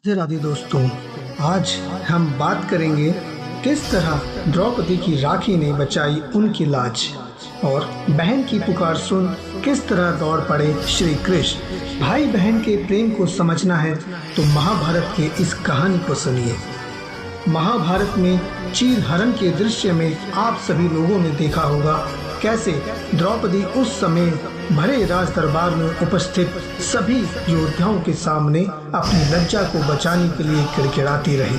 राधे राधे दोस्तों, आज हम बात करेंगे किस तरह द्रौपदी की राखी ने बचाई उनकी लाज और बहन की पुकार सुन किस तरह दौड़ पड़े श्री कृष्ण। भाई बहन के प्रेम को समझना है तो महाभारत के इस कहानी को सुनिए। महाभारत में चीरहरण के दृश्य में आप सभी लोगों ने देखा होगा कैसे द्रौपदी उस समय भरे राज दरबार में उपस्थित सभी योद्धाओं के सामने अपनी लज्जा को बचाने के लिए गिड़गिड़ाती रही,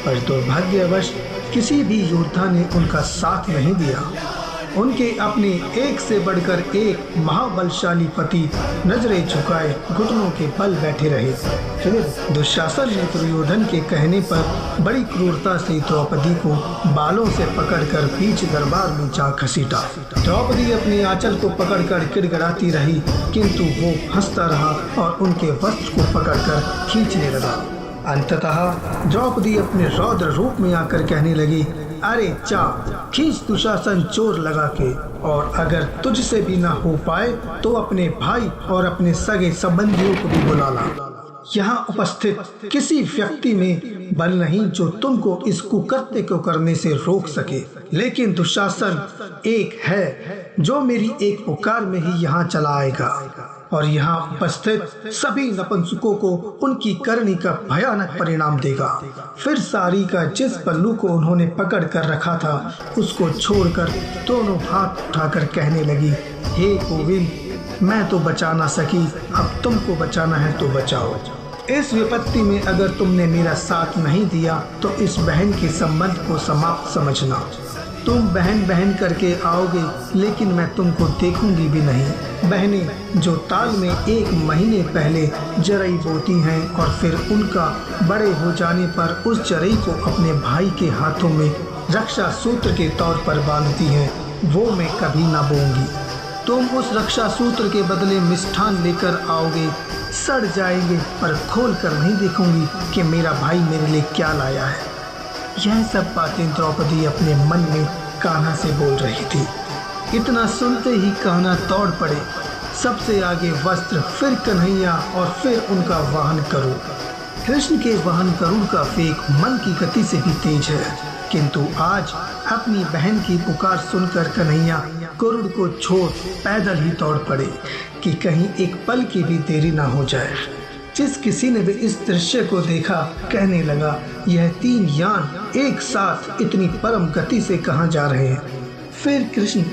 पर दुर्भाग्यवश किसी भी योद्धा ने उनका साथ नहीं दिया। उनके अपने एक से बढ़कर एक महाबलशाली पति नजरें झुकाए घुटनों के बल बैठे रहे। फिर दुशासन ने दुर्योधन के कहने पर बड़ी क्रूरता से द्रौपदी को बालों से पकड़कर बीच दरबार में जा घसीटा। द्रौपदी अपने आंचल को पकड़कर गिड़गिड़ाती रही, किंतु वो हंसता रहा और उनके वस्त्र को पकड़कर खींचने लगा। अंततः द्रौपदी अपने रौद्र रूप में आकर कहने लगी, अरे जा खींच दुशासन जोर लगा के, और अगर तुझसे भी ना हो पाए तो अपने भाई और अपने सगे संबंधियों को भी बुला ला। यहाँ उपस्थित किसी व्यक्ति में बल नहीं जो तुमको इस कुकृत्य को करने से रोक सके, लेकिन दुशासन एक है जो मेरी एक पुकार में ही यहाँ चला आएगा और यहाँ उपस्थित सभी नपुंसकों को उनकी करनी का भयानक परिणाम देगा। फिर साड़ी का जिस पल्लू को उन्होंने पकड़ कर रखा था उसको छोड़कर दोनों हाथ उठाकर कहने लगी, हे गोविंद, मैं तो बचा ना सकी, अब तुमको बचाना है तो बचाओ। इस विपत्ति में अगर तुमने मेरा साथ नहीं दिया तो इस बहन के संबंध को समाप्त समझना। तुम बहन बहन करके आओगे लेकिन मैं तुमको देखूंगी भी नहीं। बहनें जो ताल में 1 महीने पहले जरई बोती हैं और फिर उनका बड़े हो जाने पर उस जरई को अपने भाई के हाथों में रक्षा सूत्र के तौर पर बांधती हैं, वो मैं कभी ना बोऊंगी। तुम उस रक्षा सूत्र के बदले मिष्ठान लेकर आओगे, सड़ जाएंगे, पर खोल कर नहीं देखूंगी कि मेरा भाई मेरे लिए क्या लाया है। यह सब बातें द्रौपदी अपने मन में कान्हा से बोल रही थी। इतना सुनते ही कान्हा दौड़ पड़े, सबसे आगे वस्त्र, फिर कन्हैया और फिर उनका वाहन करूर। कृष्ण के वाहन करूर का वेग मन की गति से भी तेज है, किंतु आज अपनी बहन की पुकार सुनकर कन्हैया गरुड़ को छोड़ पैदल ही दौड़ पड़े कि कहीं एक पल की भी देरी ना हो जाए। जिस किसी ने भी इस दृश्य को देखा कहने लगा, यह 3 यान एक साथ इतनी परम गति से कहाँ जा रहे हैं। फिर कृष्ण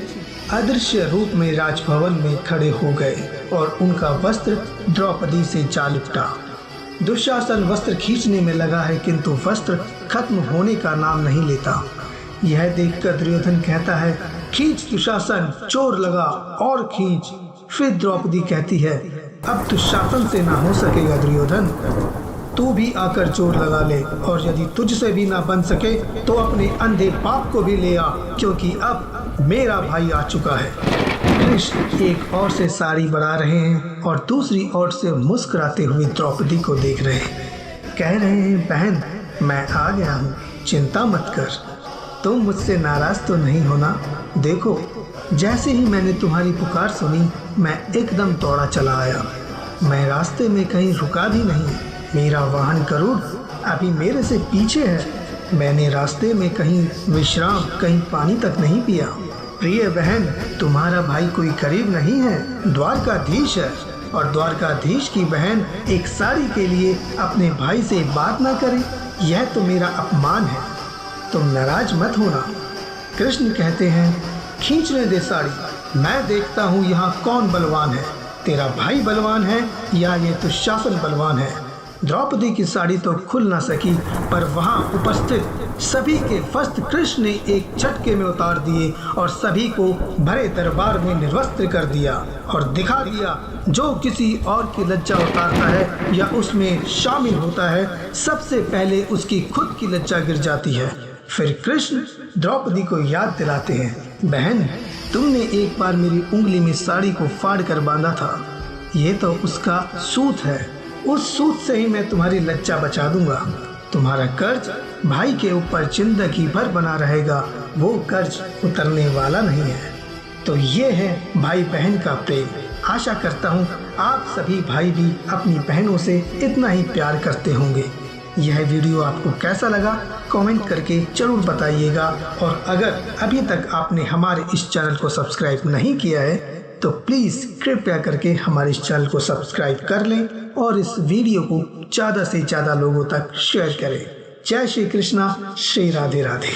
अदृश्य रूप में राजभवन में खड़े हो गए और उनका वस्त्र द्रौपदी से जा लिपटा। दुशासन वस्त्र खींचने में लगा है किंतु वस्त्र खत्म होने का नाम नहीं लेता। यह देखकर दुर्योधन कहता है, खींच दुशासन, जोर लगा और खींच। फिर द्रौपदी कहती है, अब दुशासन से ना हो सकेगा दुर्योधन, तू भी आकर जोर लगा ले, और यदि तुझसे भी ना बन सके तो अपने अंधे बाप को भी ले आ, क्योंकि अब मेरा भाई आ चुका है। कृष्ण एक ओर से साड़ी बढ़ा रहे हैं और दूसरी ओर से मुस्कुराते हुए द्रौपदी को देख रहे हैं। कह रहे हैं, बहन मैं आ गया हूँ, चिंता मत कर, तुम मुझसे नाराज तो नहीं होना। देखो जैसे ही मैंने तुम्हारी पुकार सुनी मैं एकदम दौड़ा चला आया, मैं रास्ते में कहीं रुका भी नहीं। मेरा वाहन गरुड़ अभी मेरे से पीछे है, मैंने रास्ते में कहीं विश्राम, कहीं पानी तक नहीं पिया। प्रिय बहन, तुम्हारा भाई कोई गरीब नहीं है, द्वारकाधीश है, और द्वारकाधीश की बहन एक साड़ी के लिए अपने भाई से बात ना करे, यह तो मेरा अपमान है, तुम नाराज मत होना। कृष्ण कहते हैं, खींचने दे साड़ी, मैं देखता हूँ यहाँ कौन बलवान है, तेरा भाई बलवान है या ये दुशासन बलवान है। द्रौपदी की साड़ी तो खुल ना सकी, पर वहाँ उपस्थित सभी के वस्त्र कृष्ण ने एक झटके में उतार दिए और सभी को भरे दरबार में निर्वस्त्र कर दिया और दिखा दिया, जो किसी और की लज्जा उतारता है या उसमें शामिल होता है, सबसे पहले उसकी खुद की लज्जा गिर जाती है। फिर कृष्ण द्रौपदी को याद दिलाते हैं, बहन तुमने एक बार मेरी उंगली में साड़ी को फाड़ कर बांधा था, ये तो उसका सूत है, उस सूत से ही मैं तुम्हारी लज्जा बचा दूंगा। तुम्हारा कर्ज भाई के ऊपर जिंदगी भर बना रहेगा, वो कर्ज उतरने वाला नहीं है। तो ये है भाई बहन का प्रेम। आशा करता हूँ आप सभी भाई भी अपनी बहनों से इतना ही प्यार करते होंगे। यह वीडियो आपको कैसा लगा कमेंट करके जरूर बताइएगा। और अगर अभी तक आपने हमारे इस चैनल को सब्सक्राइब नहीं किया है तो प्लीज़ कृपया करके हमारे इस चैनल को सब्सक्राइब कर लें और इस वीडियो को ज़्यादा से ज़्यादा लोगों तक शेयर करें। जय श्री कृष्णा, श्री राधे राधे।